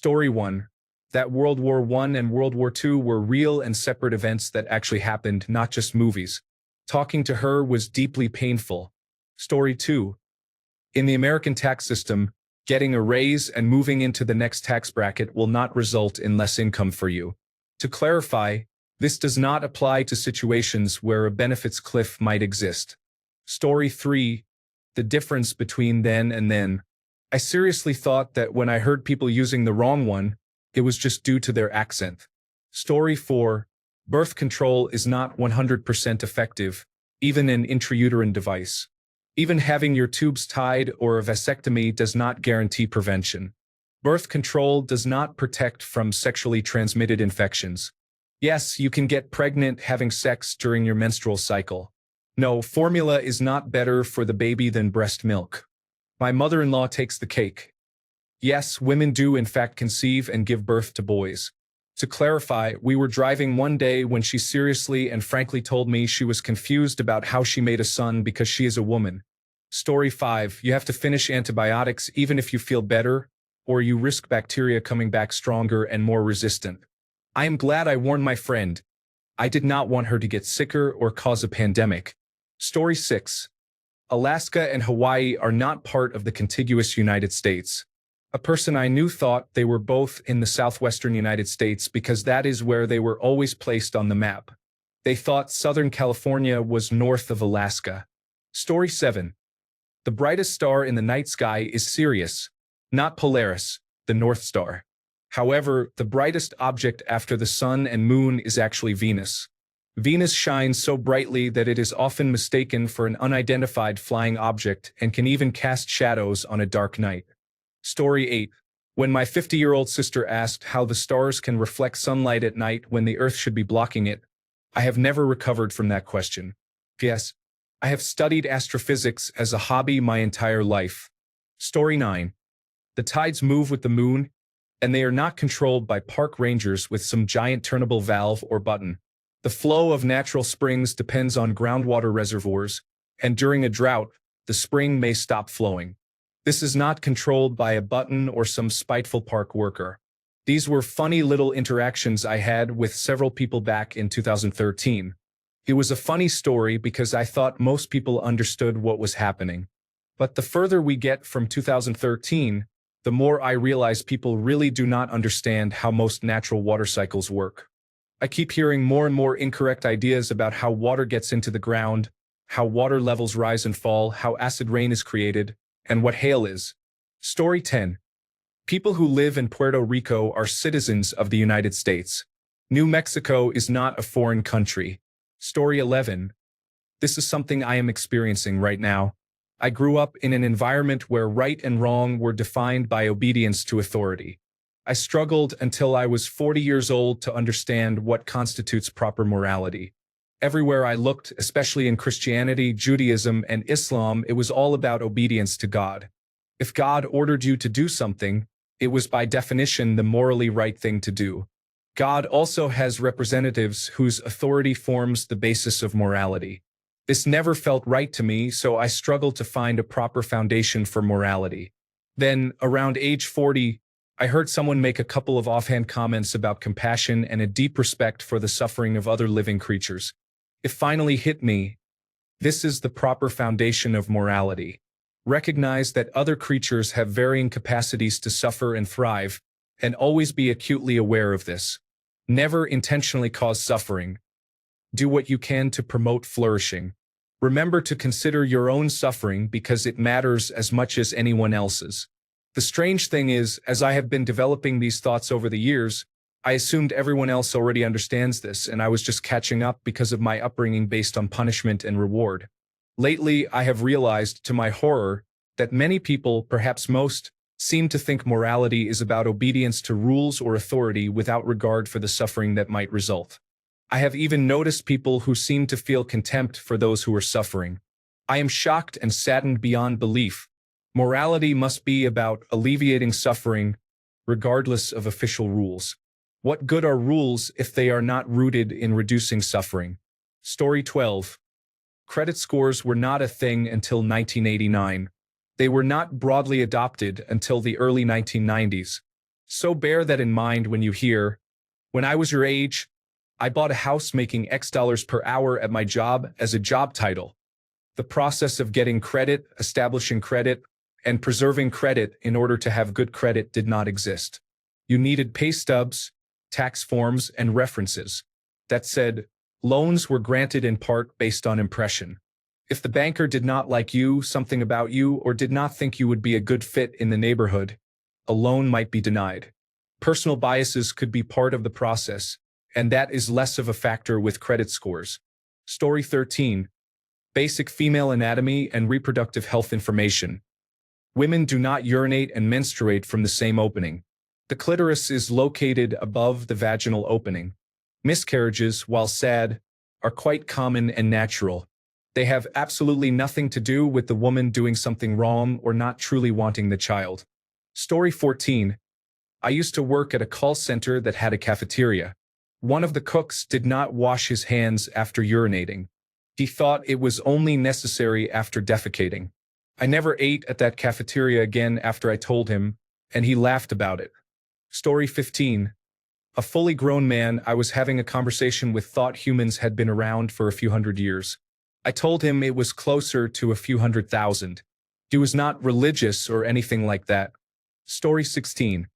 Story 1. That World War I and World War II were real and separate events that actually happened, not just movies. Talking to her was deeply painful. Story 2. In the American tax system, getting a raise and moving into the next tax bracket will not result in less income for you. To clarify, this does not apply to situations where a benefits cliff might exist. Story 3. The difference between then and then. I seriously thought that when I heard people using the wrong one, it was just due to their accent. Story 4. Birth control is not 100% effective, even an intrauterine device. Even having your tubes tied or a vasectomy does not guarantee prevention. Birth control does not protect from sexually transmitted infections. Yes, you can get pregnant having sex during your menstrual cycle. No, formula is not better for the baby than breast milk. My mother-in-law takes the cake. Yes, women do in fact conceive and give birth to boys. To clarify, we were driving one day when she seriously and frankly told me she was confused about how she made a son because she is a woman. Story 5. You have to finish antibiotics even if you feel better, or you risk bacteria coming back stronger and more resistant. I am glad I warned my friend. I did not want her to get sicker or cause a pandemic. Story 6. Alaska and Hawaii are not part of the contiguous United States. A person I knew thought they were both in the southwestern United States because that is where they were always placed on the map. They thought Southern California was north of Alaska. Story 7. The brightest star in the night sky is Sirius, not Polaris, the North Star. However, the brightest object after the sun and moon is actually Venus. Venus shines so brightly that it is often mistaken for an unidentified flying object and can even cast shadows on a dark night. Story 8. When my 50-year-old sister asked how the stars can reflect sunlight at night when the Earth should be blocking it, I have never recovered from that question. Yes, I have studied astrophysics as a hobby my entire life. Story 9. The tides move with the moon, and they are not controlled by park rangers with some giant turnable valve or button. The flow of natural springs depends on groundwater reservoirs, and during a drought, the spring may stop flowing. This is not controlled by a button or some spiteful park worker. These were funny little interactions I had with several people back in 2013. It was a funny story because I thought most people understood what was happening. But the further we get from 2013, the more I realize people really do not understand how most natural water cycles work. I keep hearing more and more incorrect ideas about how water gets into the ground, how water levels rise and fall, how acid rain is created, and what hail is. Story 10. People who live in Puerto Rico are citizens of the United States. New Mexico is not a foreign country. Story 11. This is something I am experiencing right now. I grew up in an environment where right and wrong were defined by obedience to authority. I struggled until I was 40 years old to understand what constitutes proper morality. Everywhere I looked, especially in Christianity, Judaism, and Islam, it was all about obedience to God. If God ordered you to do something, it was by definition the morally right thing to do. God also has representatives whose authority forms the basis of morality. This never felt right to me, so I struggled to find a proper foundation for morality. Then, around age 40, I heard someone make a couple of offhand comments about compassion and a deep respect for the suffering of other living creatures. It finally hit me. This is the proper foundation of morality. Recognize that other creatures have varying capacities to suffer and thrive, and always be acutely aware of this. Never intentionally cause suffering. Do what you can to promote flourishing. Remember to consider your own suffering because it matters as much as anyone else's. The strange thing is, as I have been developing these thoughts over the years, I assumed everyone else already understands this, and I was just catching up because of my upbringing based on punishment and reward. Lately, I have realized, to my horror, that many people, perhaps most, seem to think morality is about obedience to rules or authority without regard for the suffering that might result. I have even noticed people who seem to feel contempt for those who are suffering. I am shocked and saddened beyond belief. Morality must be about alleviating suffering, regardless of official rules. What good are rules if they are not rooted in reducing suffering? Story 12. Credit scores were not a thing until 1989. They were not broadly adopted until the early 1990s. So bear that in mind when you hear, when I was your age, I bought a house making X dollars per hour at my job as a job title. The process of getting credit, establishing credit, and preserving credit in order to have good credit did not exist. You needed pay stubs, tax forms, and references. That said, loans were granted in part based on impression. If the banker did not like you, something about you, or did not think you would be a good fit in the neighborhood, a loan might be denied. Personal biases could be part of the process, and that is less of a factor with credit scores. Story 13. Basic female anatomy and reproductive health information. Women do not urinate and menstruate from the same opening. The clitoris is located above the vaginal opening. Miscarriages, while sad, are quite common and natural. They have absolutely nothing to do with the woman doing something wrong or not truly wanting the child. Story 14. I used to work at a call center that had a cafeteria. One of the cooks did not wash his hands after urinating. He thought it was only necessary after defecating. I never ate at that cafeteria again after I told him, and he laughed about it. Story 15. A fully grown man, I was having a conversation with thought humans had been around for a few hundred years. I told him it was closer to a few 100,000. He was not religious or anything like that. Story 16.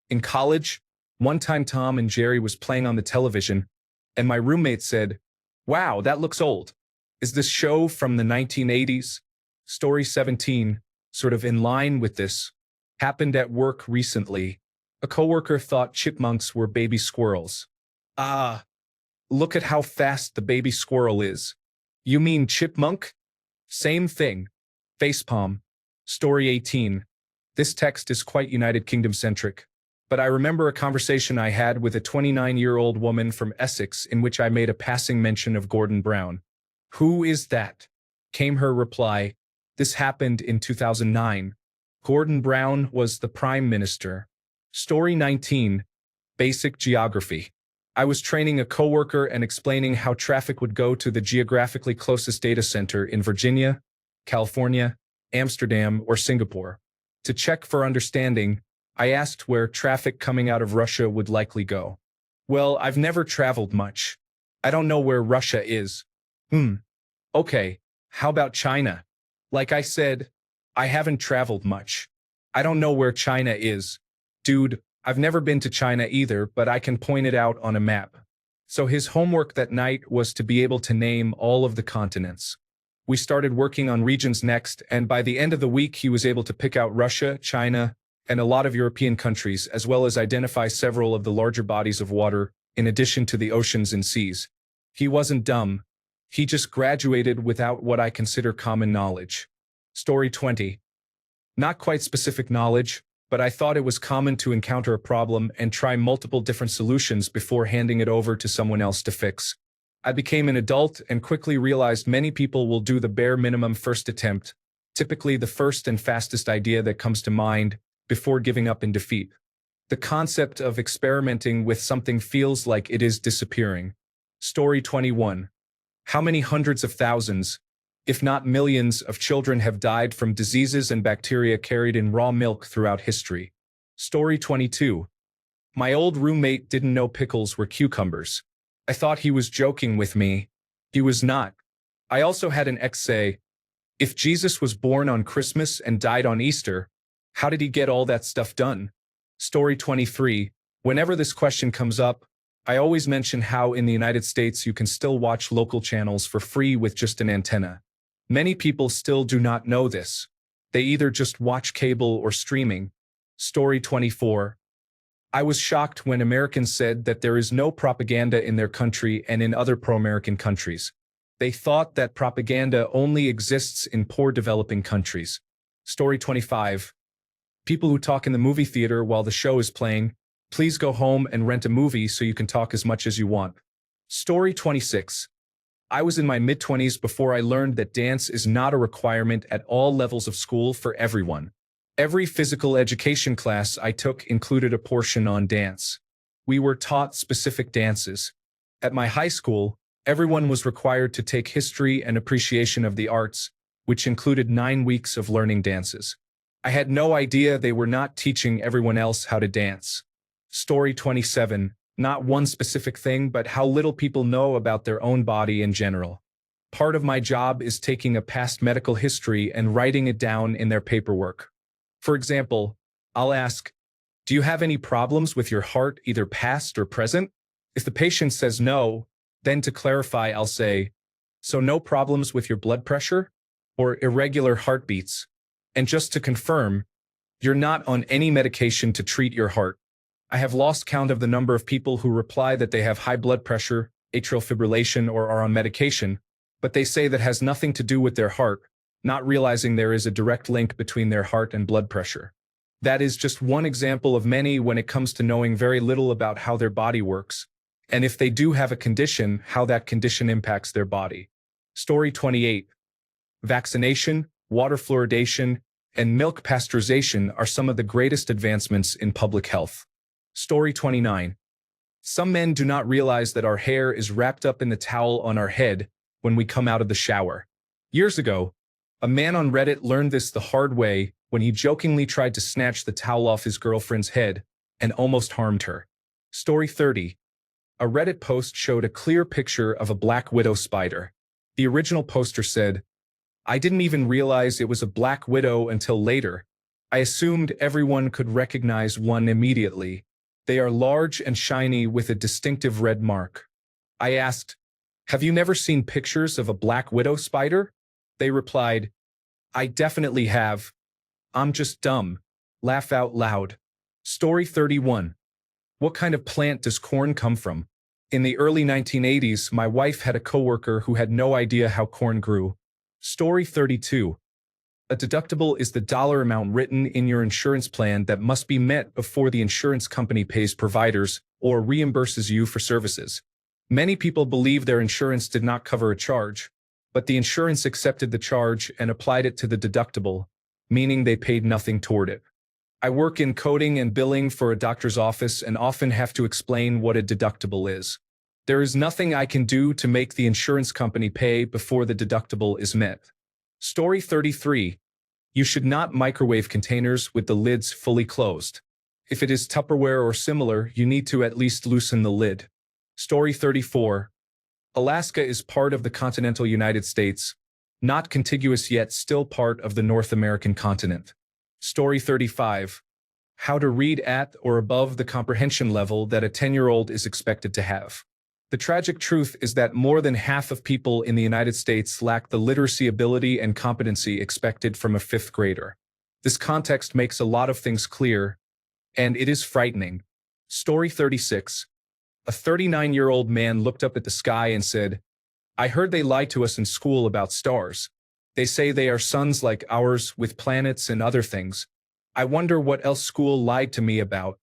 In college, one time Tom and Jerry was playing on the television, and my roommate said, "Wow, that looks old. Is this show from the 1980s? Story 17, sort of in line with this, happened at work recently. A coworker thought chipmunks were baby squirrels. Ah, look at how fast the baby squirrel is. You mean chipmunk? Same thing. Facepalm. Story 18. This text is quite United Kingdom-centric, but I remember a conversation I had with a 29-year-old woman from Essex in which I made a passing mention of Gordon Brown. "Who is that?" came her reply. This happened in 2009. Gordon Brown was the Prime Minister. Story 19. Basic geography. I was training a coworker and explaining how traffic would go to the geographically closest data center in Virginia, California, Amsterdam, or Singapore. To check for understanding, I asked where traffic coming out of Russia would likely go. "Well, I've never traveled much. I don't know where Russia is." Okay, how about China? Like I said, I haven't traveled much. I don't know where China is. Dude, I've never been to China either, but I can point it out on a map. So his homework that night was to be able to name all of the continents. We started working on regions next, and by the end of the week he was able to pick out Russia, China, and a lot of European countries, as well as identify several of the larger bodies of water, in addition to the oceans and seas. He wasn't dumb. He just graduated without what I consider common knowledge. Story 20. Not quite specific knowledge, but I thought it was common to encounter a problem and try multiple different solutions before handing it over to someone else to fix. I became an adult and quickly realized many people will do the bare minimum first attempt, typically the first and fastest idea that comes to mind, before giving up in defeat. The concept of experimenting with something feels like it is disappearing. Story 21. How many hundreds of thousands, if not millions, of children have died from diseases and bacteria carried in raw milk throughout history? Story 22. My old roommate didn't know pickles were cucumbers. I thought he was joking with me. He was not. I also had an ex say, if Jesus was born on Christmas and died on Easter, how did he get all that stuff done? Story 23. Whenever this question comes up, I always mention how in the United States you can still watch local channels for free with just an antenna. Many people still do not know this. They either just watch cable or streaming. Story 24. I was shocked when Americans said that there is no propaganda in their country and in other pro-American countries. They thought that propaganda only exists in poor developing countries. Story 25. People who talk in the movie theater while the show is playing, please go home and rent a movie so you can talk as much as you want. Story 26. I was in my mid-20s before I learned that dance is not a requirement at all levels of school for everyone. Every physical education class I took included a portion on dance. We were taught specific dances. At my high school, everyone was required to take history and appreciation of the arts, which included 9 weeks of learning dances. I had no idea they were not teaching everyone else how to dance. Story 27. Not one specific thing, but how little people know about their own body in general. Part of my job is taking a past medical history and writing it down in their paperwork. For example, I'll ask, do you have any problems with your heart, either past or present? If the patient says no, then to clarify, I'll say, so no problems with your blood pressure or irregular heartbeats? And just to confirm, you're not on any medication to treat your heart. I have lost count of the number of people who reply that they have high blood pressure, atrial fibrillation, or are on medication, but they say that has nothing to do with their heart, not realizing there is a direct link between their heart and blood pressure. That is just one example of many when it comes to knowing very little about how their body works, and if they do have a condition, how that condition impacts their body. Story 28. Vaccination, water fluoridation, and milk pasteurization are some of the greatest advancements in public health. Story 29. Some men do not realize that our hair is wrapped up in the towel on our head when we come out of the shower. Years ago, a man on Reddit learned this the hard way when he jokingly tried to snatch the towel off his girlfriend's head and almost harmed her. Story 30. A Reddit post showed a clear picture of a black widow spider. The original poster said, I didn't even realize it was a black widow until later. I assumed everyone could recognize one immediately. They are large and shiny with a distinctive red mark. I asked, have you never seen pictures of a black widow spider? They replied, I definitely have. I'm just dumb. Laugh out loud. Story 31. What kind of plant does corn come from? In the early 1980s, my wife had a coworker who had no idea how corn grew. Story 32. A deductible is the dollar amount written in your insurance plan that must be met before the insurance company pays providers or reimburses you for services. Many people believe their insurance did not cover a charge, but the insurance accepted the charge and applied it to the deductible, meaning they paid nothing toward it. I work in coding and billing for a doctor's office and often have to explain what a deductible is. There is nothing I can do to make the insurance company pay before the deductible is met. Story 33. You should not microwave containers with the lids fully closed. If it is Tupperware or similar, you need to at least loosen the lid. Story 34. Alaska is part of the continental United States, not contiguous yet still part of the North American continent. Story 35. How to read at or above the comprehension level that a 10-year-old is expected to have. The tragic truth is that more than half of people in the United States lack the literacy ability and competency expected from a fifth grader. This context makes a lot of things clear, and it is frightening. Story 36. A 39-year-old man looked up at the sky and said, I heard they lied to us in school about stars. They say they are suns like ours with planets and other things. I wonder what else school lied to me about.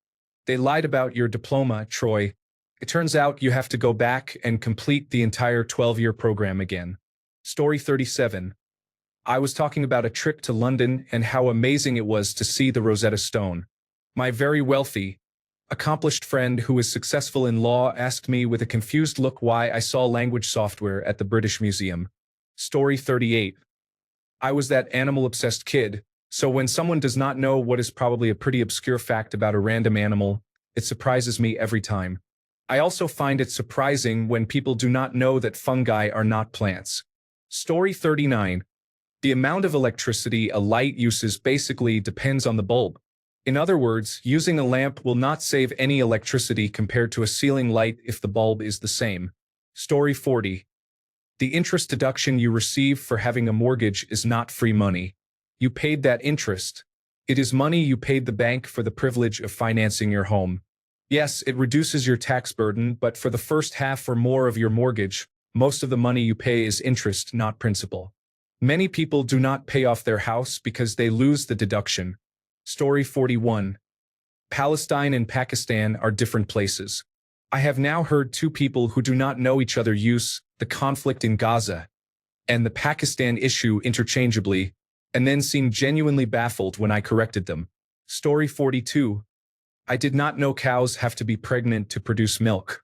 They lied about your diploma, Troy. It turns out you have to go back and complete the entire 12-year program again. Story 37. I was talking about a trip to London and how amazing it was to see the Rosetta Stone. My very wealthy, accomplished friend who is successful in law asked me with a confused look why I saw language software at the British Museum. Story 38. I was that animal-obsessed kid, so when someone does not know what is probably a pretty obscure fact about a random animal, it surprises me every time. I also find it surprising when people do not know that fungi are not plants. Story 39. The amount of electricity a light uses basically depends on the bulb. In other words, using a lamp will not save any electricity compared to a ceiling light if the bulb is the same. Story 40. The interest deduction you receive for having a mortgage is not free money. You paid that interest. It is money you paid the bank for the privilege of financing your home. Yes, it reduces your tax burden, but for the first half or more of your mortgage, most of the money you pay is interest, not principal. Many people do not pay off their house because they lose the deduction. Story 41. Palestine and Pakistan are different places. I have now heard two people who do not know each other use the conflict in Gaza and the Pakistan issue interchangeably, and then seem genuinely baffled when I corrected them. Story 42. I did not know cows have to be pregnant to produce milk.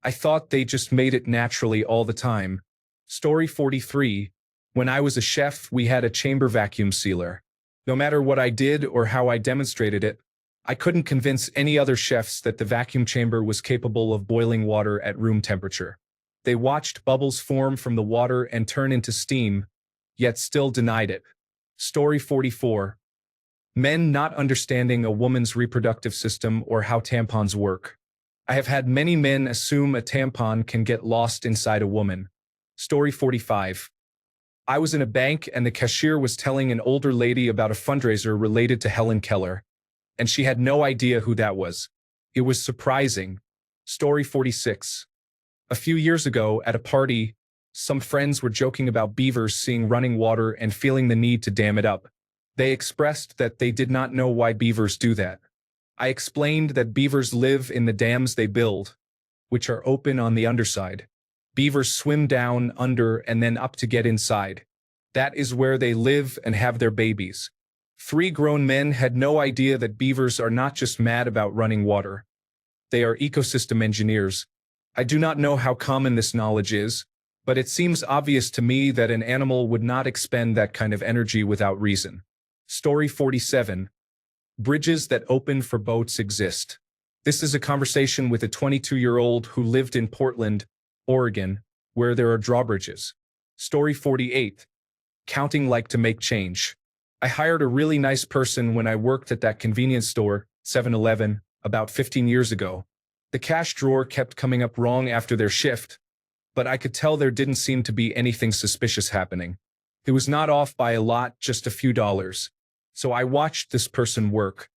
I thought they just made it naturally all the time. Story 43. When I was a chef, we had a chamber vacuum sealer. No matter what I did or how I demonstrated it, I couldn't convince any other chefs that the vacuum chamber was capable of boiling water at room temperature. They watched bubbles form from the water and turn into steam, yet still denied it. Story 44. Men not understanding a woman's reproductive system or how tampons work. I have had many men assume a tampon can get lost inside a woman. Story 45. I was in a bank and the cashier was telling an older lady about a fundraiser related to Helen Keller, and she had no idea who that was. It was surprising. Story 46. A few years ago, at a party, some friends were joking about beavers seeing running water and feeling the need to dam it up. They expressed that they did not know why beavers do that. I explained that beavers live in the dams they build, which are open on the underside. Beavers swim down, under, and then up to get inside. That is where they live and have their babies. 3 grown men had no idea that beavers are not just mad about running water. They are ecosystem engineers. I do not know how common this knowledge is, but it seems obvious to me that an animal would not expend that kind of energy without reason. Story 47. Bridges that open for boats exist. This is a conversation with a 22-year-old who lived in Portland, Oregon, where there are drawbridges. Story 48. Counting like to make change. I hired a really nice person when I worked at that convenience store, 7-Eleven, about 15 years ago. The cash drawer kept coming up wrong after their shift, but I could tell there didn't seem to be anything suspicious happening. It was not off by a lot, just a few dollars. So I watched this person work.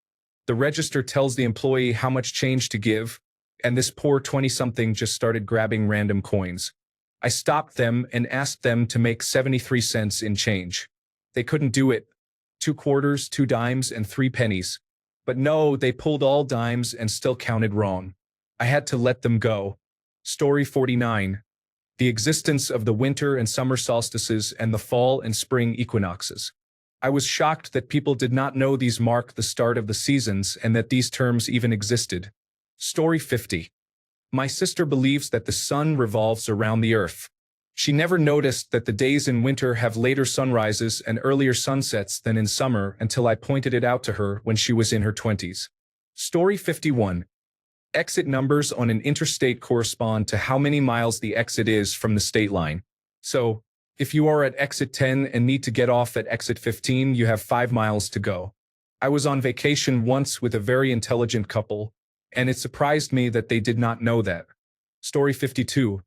The register tells the employee how much change to give, and this poor 20-something just started grabbing random coins. I stopped them and asked them to make 73 cents in change. They couldn't do it. 2 quarters, 2 dimes, and 3 pennies. But no, they pulled all dimes and still counted wrong. I had to let them go. Story 49. The existence of the winter and summer solstices and the fall and spring equinoxes. I was shocked that people did not know these mark the start of the seasons and that these terms even existed. Story 50. My sister believes that the sun revolves around the earth. She never noticed that the days in winter have later sunrises and earlier sunsets than in summer until I pointed it out to her when she was in her 20s. Story 51. Exit numbers on an interstate correspond to how many miles the exit is from the state line. So, if you are at exit 10 and need to get off at exit 15, you have 5 miles to go. I was on vacation once with a very intelligent couple, and it surprised me that they did not know that. Story 52.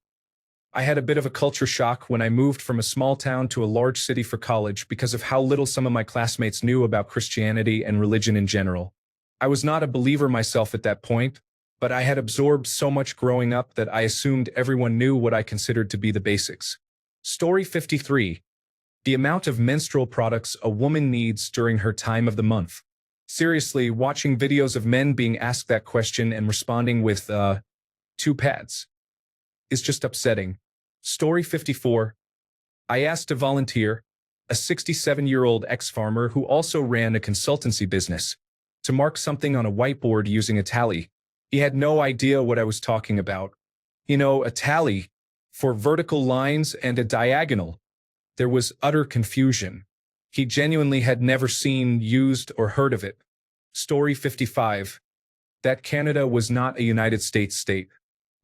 I had a bit of a culture shock when I moved from a small town to a large city for college because of how little some of my classmates knew about Christianity and religion in general. I was not a believer myself at that point, but I had absorbed so much growing up that I assumed everyone knew what I considered to be the basics. Story 53. The amount of menstrual products a woman needs during her time of the month. Seriously, watching videos of men being asked that question and responding with, 2 pads, is just upsetting. Story 54. I asked a volunteer, a 67-year-old ex-farmer who also ran a consultancy business, to mark something on a whiteboard using a tally. He had no idea what I was talking about. You know, a tally for vertical lines and a diagonal. There was utter confusion. He genuinely had never seen, used, or heard of it. Story 55. That Canada was not a United States state.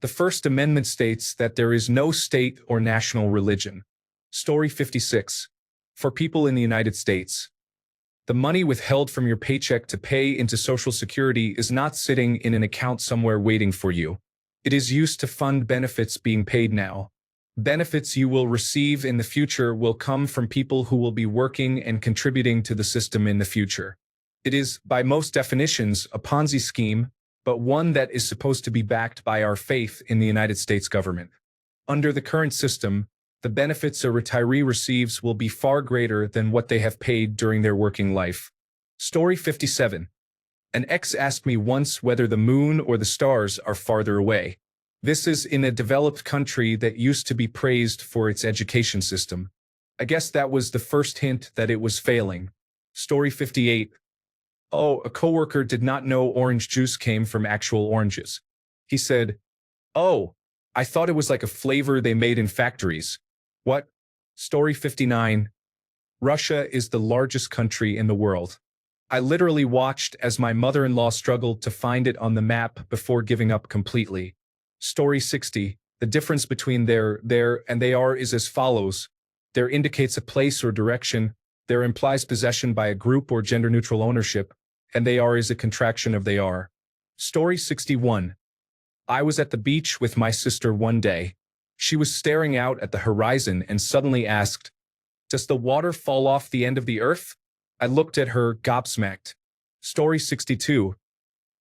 The First Amendment states that there is no state or national religion. Story 56. For people in the United States, the money withheld from your paycheck to pay into Social Security is not sitting in an account somewhere waiting for you. It is used to fund benefits being paid now. Benefits you will receive in the future will come from people who will be working and contributing to the system in the future. It is, by most definitions, a Ponzi scheme, but one that is supposed to be backed by our faith in the United States government. Under the current system, the benefits a retiree receives will be far greater than what they have paid during their working life. Story 57. An ex asked me once whether the moon or the stars are farther away. This is in a developed country that used to be praised for its education system. I guess that was the first hint that it was failing. Story 58. Oh, a coworker did not know orange juice came from actual oranges. He said, "Oh, I thought it was like a flavor they made in factories." What? Story 59. Russia is the largest country in the world. I literally watched as my mother-in-law struggled to find it on the map before giving up completely. Story 60. The difference between there, and they are is as follows. There indicates a place or direction, there implies possession by a group or gender-neutral ownership, and they are is a contraction of they are. Story 61. I was at the beach with my sister one day. She was staring out at the horizon and suddenly asked, "Does the water fall off the end of the earth?" I looked at her, gobsmacked. Story 62.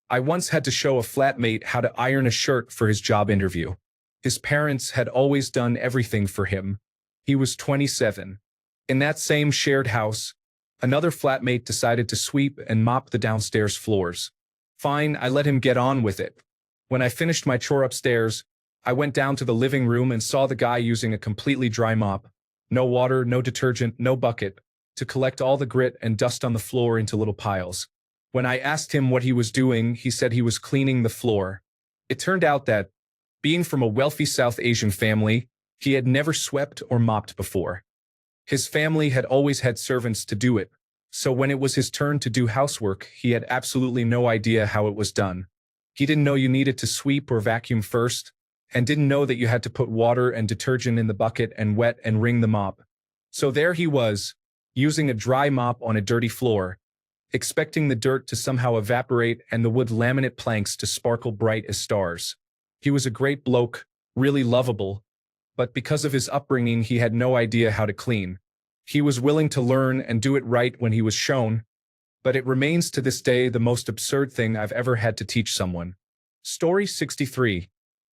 I once had to show a flatmate how to iron a shirt for his job interview. His parents had always done everything for him. He was 27. In that same shared house, another flatmate decided to sweep and mop the downstairs floors. Fine, I let him get on with it. When I finished my chore upstairs, I went down to the living room and saw the guy using a completely dry mop. No water, no detergent, no bucket, to collect all the grit and dust on the floor into little piles. When I asked him what he was doing, he said he was cleaning the floor. It turned out that, being from a wealthy South Asian family, he had never swept or mopped before. His family had always had servants to do it, so when it was his turn to do housework, he had absolutely no idea how it was done. He didn't know you needed to sweep or vacuum first, and didn't know that you had to put water and detergent in the bucket and wet and wring the mop. So there he was, using a dry mop on a dirty floor, expecting the dirt to somehow evaporate and the wood laminate planks to sparkle bright as stars. He was a great bloke, really lovable, but because of his upbringing he had no idea how to clean. He was willing to learn and do it right when he was shown, but it remains to this day the most absurd thing I've ever had to teach someone. Story 63.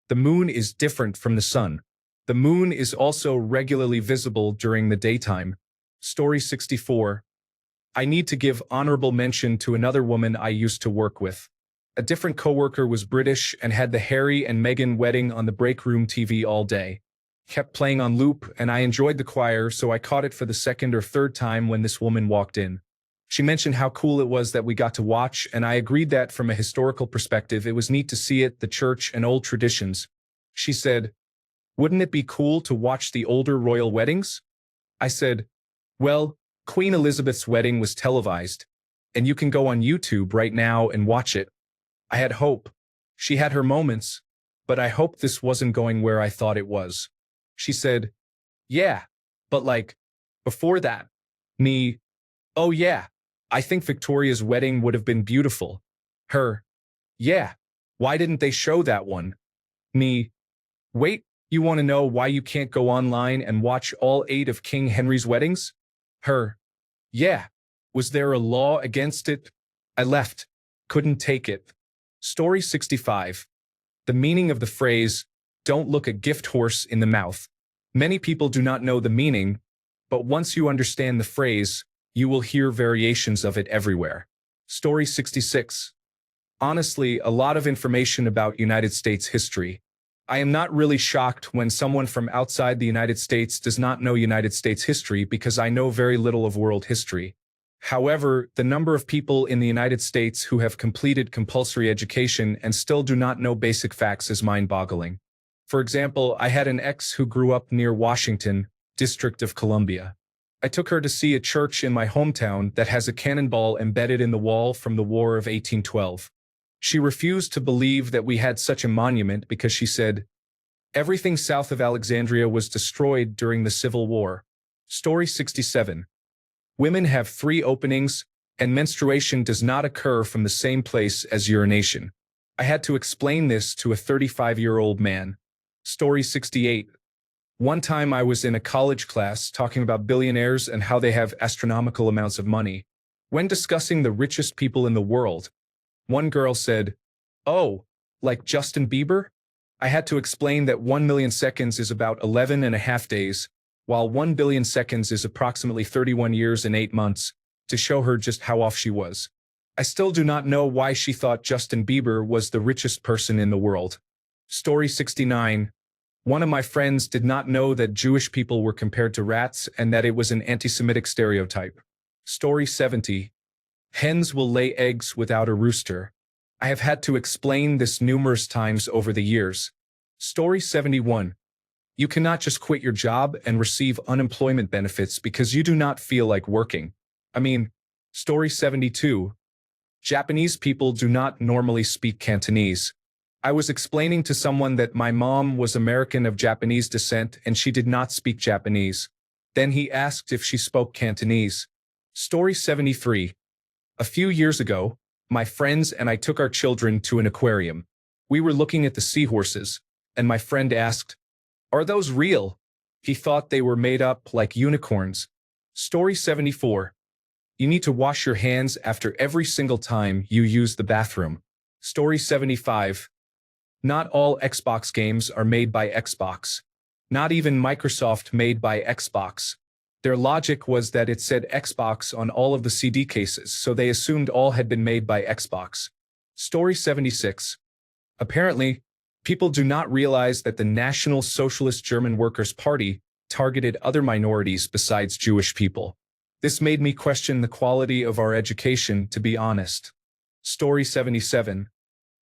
The moon is different from the sun. The moon is also regularly visible during the daytime. Story 64. I need to give honorable mention to another woman I used to work with. A different coworker was British and had the Harry and Meghan wedding on the break room TV all day. Kept playing on loop, and I enjoyed the choir, so I caught it for the second or third time when this woman walked in. She mentioned how cool it was that we got to watch, and I agreed that from a historical perspective it was neat to see it, the church and old traditions. She said, "Wouldn't it be cool to watch the older royal weddings?" I said, "Well, Queen Elizabeth's wedding was televised, and you can go on YouTube right now and watch it." I had hope. She had her moments, but I hoped this wasn't going where I thought it was. She said, "Yeah, but like, before that." Me, "Oh yeah, I think Victoria's wedding would have been beautiful." Her, "Yeah, why didn't they show that one?" Me, "Wait, you want to know why you can't go online and watch all 8 of King Henry's weddings?" Her, "Yeah, was there a law against it?" I left. Couldn't take it. Story 65. The meaning of the phrase, "Don't look a gift horse in the mouth." Many people do not know the meaning, but once you understand the phrase, you will hear variations of it everywhere. Story 66. Honestly, a lot of information about United States history. I am not really shocked when someone from outside the United States does not know United States history because I know very little of world history. However, the number of people in the United States who have completed compulsory education and still do not know basic facts is mind-boggling. For example, I had an ex who grew up near Washington, District of Columbia. I took her to see a church in my hometown that has a cannonball embedded in the wall from the War of 1812. She refused to believe that we had such a monument because she said, "Everything south of Alexandria was destroyed during the Civil War." Story 67. Women have 3 openings, and menstruation does not occur from the same place as urination. I had to explain this to a 35-year-old man. Story 68. One time I was in a college class talking about billionaires and how they have astronomical amounts of money. When discussing the richest people in the world, one girl said, "Oh, like Justin Bieber?" I had to explain that 1 million seconds is about 11.5 days, while 1 billion seconds is approximately 31 years and 8 months, to show her just how off she was. I still do not know why she thought Justin Bieber was the richest person in the world. Story 69. One of my friends did not know that Jewish people were compared to rats and that it was an anti-Semitic stereotype. Story 70. Hens will lay eggs without a rooster. I have had to explain this numerous times over the years. Story 71. You cannot just quit your job and receive unemployment benefits because you do not feel like working. I mean, Story 72. Japanese people do not normally speak Cantonese. I was explaining to someone that my mom was American of Japanese descent and she did not speak Japanese. Then he asked if she spoke Cantonese. Story 73. A few years ago, my friends and I took our children to an aquarium. We were looking at the seahorses, and my friend asked, "Are those real?" He thought they were made up like unicorns. Story 74. You need to wash your hands after every single time you use the bathroom. Story 75. Not all Xbox games are made by Xbox. Not even Microsoft made by Xbox. Their logic was that it said Xbox on all of the CD cases, so they assumed all had been made by Xbox. Story 76. Apparently, people do not realize that the National Socialist German Workers' Party targeted other minorities besides Jewish people. This made me question the quality of our education, to be honest. Story 77.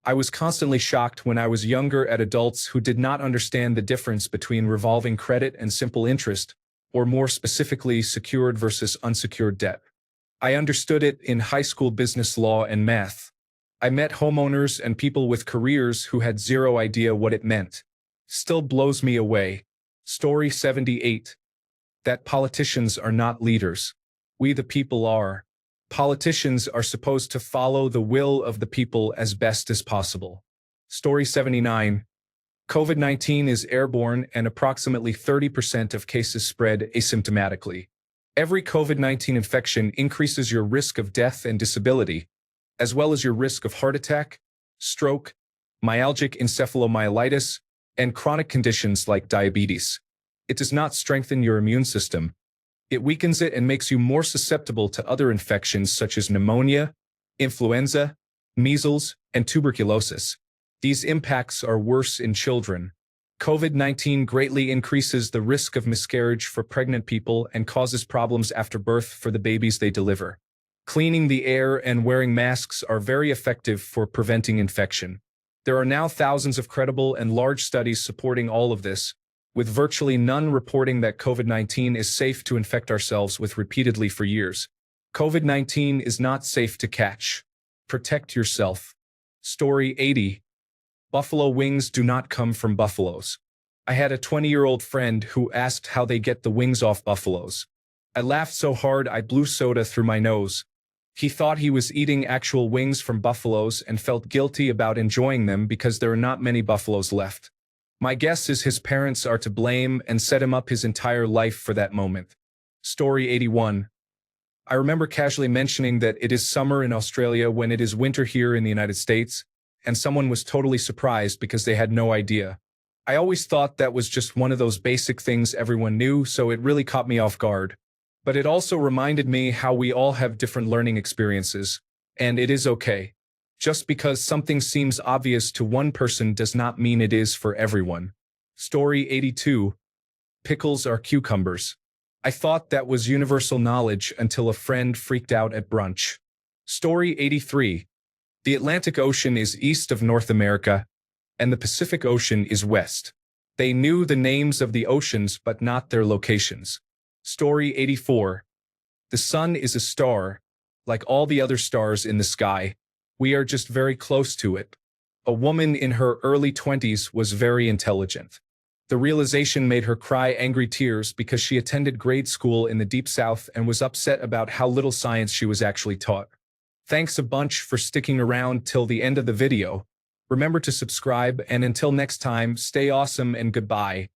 I was constantly shocked when I was younger at adults who did not understand the difference between revolving credit and simple interest, or more specifically, secured versus unsecured debt. I understood it in high school business law and math. I met homeowners and people with careers who had zero idea what it meant. Still blows me away. Story 78. That politicians are not leaders. We the people are. Politicians are supposed to follow the will of the people as best as possible. Story 79. COVID-19 is airborne and approximately 30% of cases spread asymptomatically. Every COVID-19 infection increases your risk of death and disability, as well as your risk of heart attack, stroke, myalgic encephalomyelitis, and chronic conditions like diabetes. It does not strengthen your immune system. It weakens it and makes you more susceptible to other infections such as pneumonia, influenza, measles, and tuberculosis. These impacts are worse in children. COVID-19 greatly increases the risk of miscarriage for pregnant people and causes problems after birth for the babies they deliver. Cleaning the air and wearing masks are very effective for preventing infection. There are now thousands of credible and large studies supporting all of this, with virtually none reporting that COVID-19 is safe to infect ourselves with repeatedly for years. COVID-19 is not safe to catch. Protect yourself. Story 80. Buffalo wings do not come from buffaloes. I had a 20-year-old friend who asked how they get the wings off buffaloes. I laughed so hard I blew soda through my nose. He thought he was eating actual wings from buffaloes and felt guilty about enjoying them because there are not many buffaloes left. My guess is his parents are to blame and set him up his entire life for that moment. Story 81. I remember casually mentioning that it is summer in Australia when it is winter here in the United States, and someone was totally surprised because they had no idea. I always thought that was just one of those basic things everyone knew, so it really caught me off guard. But it also reminded me how we all have different learning experiences, and it is okay. Just because something seems obvious to one person does not mean it is for everyone. Story 82. Pickles are cucumbers. I thought that was universal knowledge until a friend freaked out at brunch. Story 83. The Atlantic Ocean is east of North America, and the Pacific Ocean is west. They knew the names of the oceans but not their locations. Story 84. The sun is a star, like all the other stars in the sky. We are just very close to it. A woman in her early 20s was very intelligent. The realization made her cry angry tears because she attended grade school in the Deep South and was upset about how little science she was actually taught. Thanks a bunch for sticking around till the end of the video. Remember to subscribe, and until next time, stay awesome and goodbye.